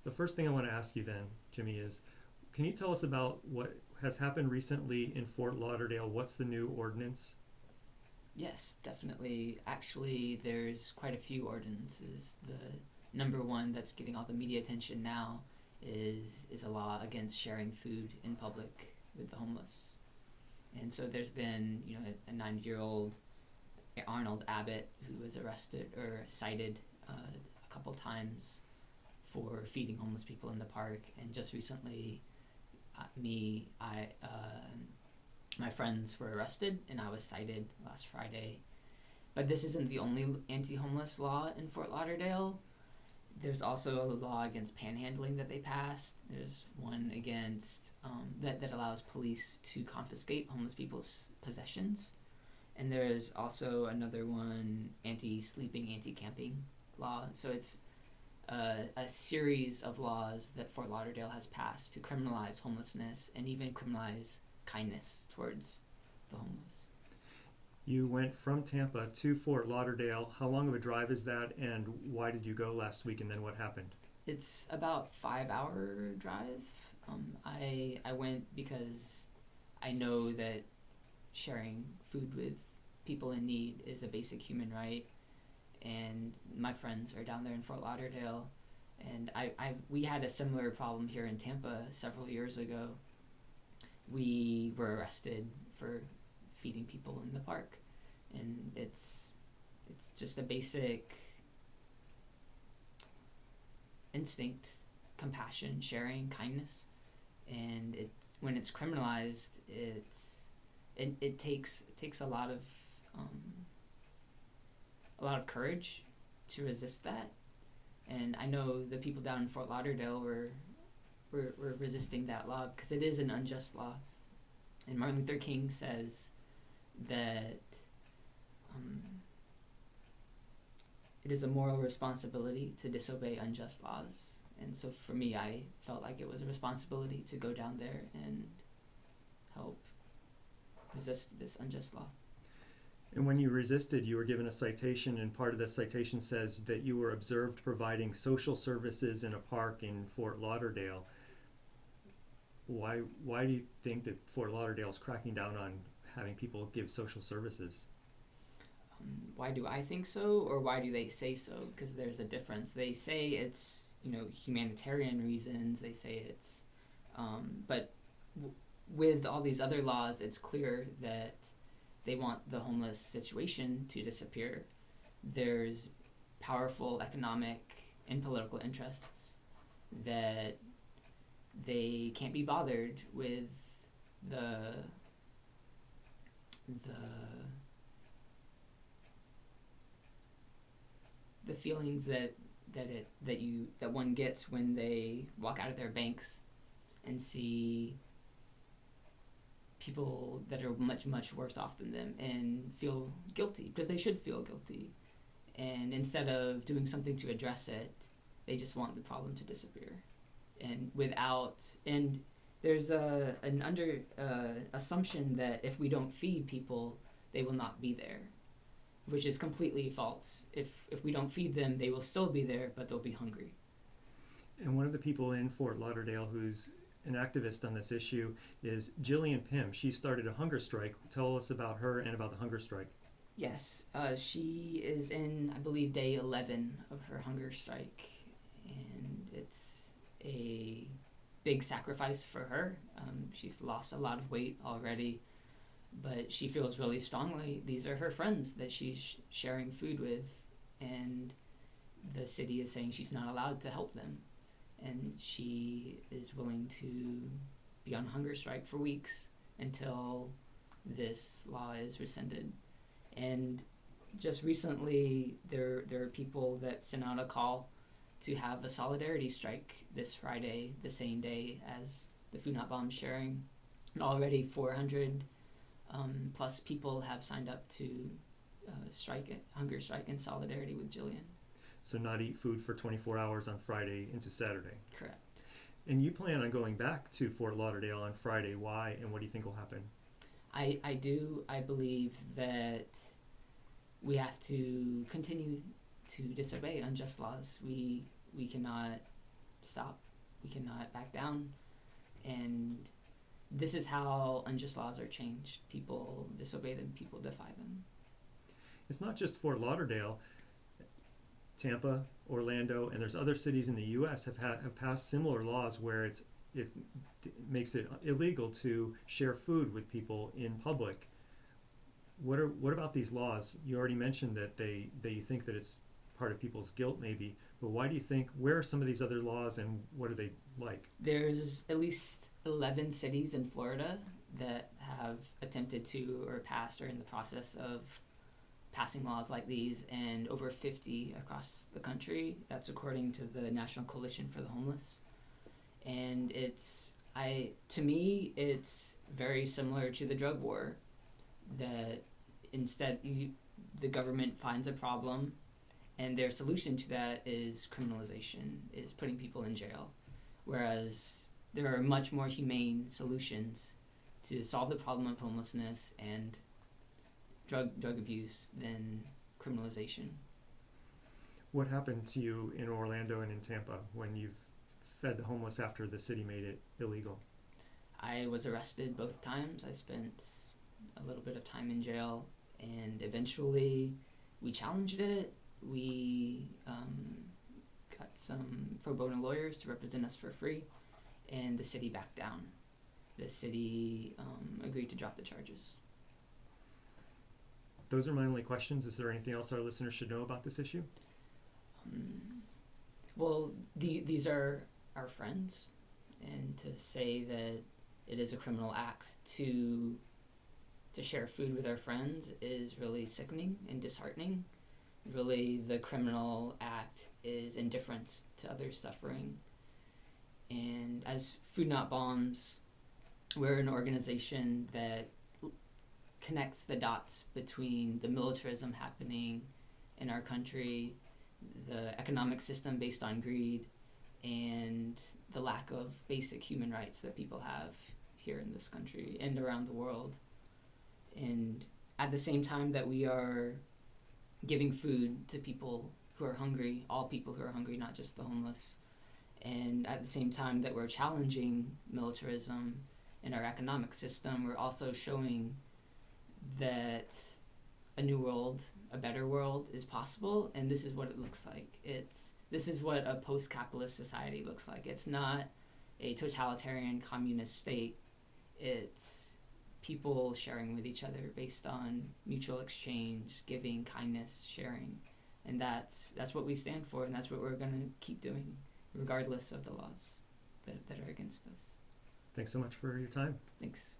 The first thing I want to ask you then, Jimmy, is can you tell us about what has happened recently in Fort Lauderdale? What's the new ordinance? Yes, definitely. Actually, there's quite a few ordinances. The number one that's getting all the media attention now is a law against sharing food in public with the homeless. And so there's been, a 90-year-old Arnold Abbott who was arrested or cited a couple times for feeding homeless people in the park. And just recently, my friends were arrested, and I was cited last Friday. But this isn't the only anti-homeless law in Fort Lauderdale. There's also a law against panhandling that they passed. There's one against that allows police to confiscate homeless people's possessions. And there's also another one, anti-sleeping, anti-camping law. So it's a series of laws that Fort Lauderdale has passed to criminalize homelessness and even criminalize kindness towards the homeless. You went from Tampa to Fort Lauderdale. How long of a drive is that, and why did you go last week, and then what happened? It's about 5-hour drive. I went because I know that sharing food with people in need is a basic human right, and my friends are down there in Fort Lauderdale, and we had a similar problem here in Tampa several years ago. We were arrested for feeding people in the park, and it's just a basic instinct, compassion, sharing, kindness, and when it's criminalized, it takes a lot of courage to resist that. And I know the people down in Fort Lauderdale were resisting that law because it is an unjust law. And Martin Luther King says that it is a moral responsibility to disobey unjust laws. And so for me, I felt like it was a responsibility to go down there and help resist this unjust law. And when you resisted, you were given a citation, and part of the citation says that you were observed providing social services in a park in Fort Lauderdale. Why do you think that Fort Lauderdale is cracking down on having people give social services? Why do I think so, or why do they say so? Because there's a difference. They say it's humanitarian reasons. They say it's, but with all these other laws, it's clear that they want the homeless situation to disappear. There's powerful economic and political interests that they can't be bothered with the feelings that one gets when they walk out of their banks and see people that are much, much worse off than them and feel guilty, because they should feel guilty. And instead of doing something to address it, they just want the problem to disappear. And there's an assumption that if we don't feed people, they will not be there, which is completely false. If we don't feed them, they will still be there, but they'll be hungry. And one of the people in Fort Lauderdale who's an activist on this issue is Jillian Pym. She started a hunger strike. Tell us about her and about the hunger strike. Yes, she is in, I believe, day 11 of her hunger strike, and it's a big sacrifice for her. She's lost a lot of weight already, but she feels really strongly these are her friends that she's sharing food with, and the city is saying she's not allowed to help them. And she is willing to be on hunger strike for weeks until this law is rescinded. And just recently, there are people that sent out a call to have a solidarity strike this Friday, the same day as the Food Not Bomb sharing. And already 400 plus people have signed up to hunger strike in solidarity with Jillian. So not eat food for 24 hours on Friday into Saturday. Correct. And you plan on going back to Fort Lauderdale on Friday. Why, and what do you think will happen? I do. I believe that we have to continue to disobey unjust laws. We cannot stop. We cannot back down. And this is how unjust laws are changed. People disobey them, people defy them. It's not just Fort Lauderdale. Tampa, Orlando, and there's other cities in the U.S. have passed similar laws where it makes it illegal to share food with people in public. What about these laws? You already mentioned that you think that it's part of people's guilt, maybe, but why do you think? Where are some of these other laws, and what are they like? There's at least 11 cities in Florida that have attempted to or passed or in the process of passing laws like these, and over 50 across the country. That's according to the National Coalition for the Homeless. And to me, it's very similar to the drug war, that instead the government finds a problem, and their solution to that is criminalization, is putting people in jail. Whereas there are much more humane solutions to solve the problem of homelessness and drug abuse than criminalization. What happened to you in Orlando and in Tampa when you've fed the homeless after the city made it illegal? I was arrested both times. I spent a little bit of time in jail, and eventually we challenged it. We got some pro bono lawyers to represent us for free, and the city backed down. The city agreed to drop the charges. Those are my only questions. Is there anything else our listeners should know about this issue? Well, these are our friends, and to say that it is a criminal act to share food with our friends is really sickening and disheartening. Really, the criminal act is indifference to others' suffering. And as Food Not Bombs, we're an organization that connects the dots between the militarism happening in our country, the economic system based on greed, and the lack of basic human rights that people have here in this country and around the world. And at the same time that we are giving food to people who are hungry, all people who are hungry, not just the homeless, and at the same time that we're challenging militarism in our economic system, we're also showing that a new world, a better world is possible, and this is what it looks like. This is what a post-capitalist society looks like. It's not a totalitarian communist state. It's people sharing with each other based on mutual exchange, giving, kindness, sharing. And that's what we stand for, and that's what we're going to keep doing, regardless of the laws that are against us. Thanks so much for your time. Thanks.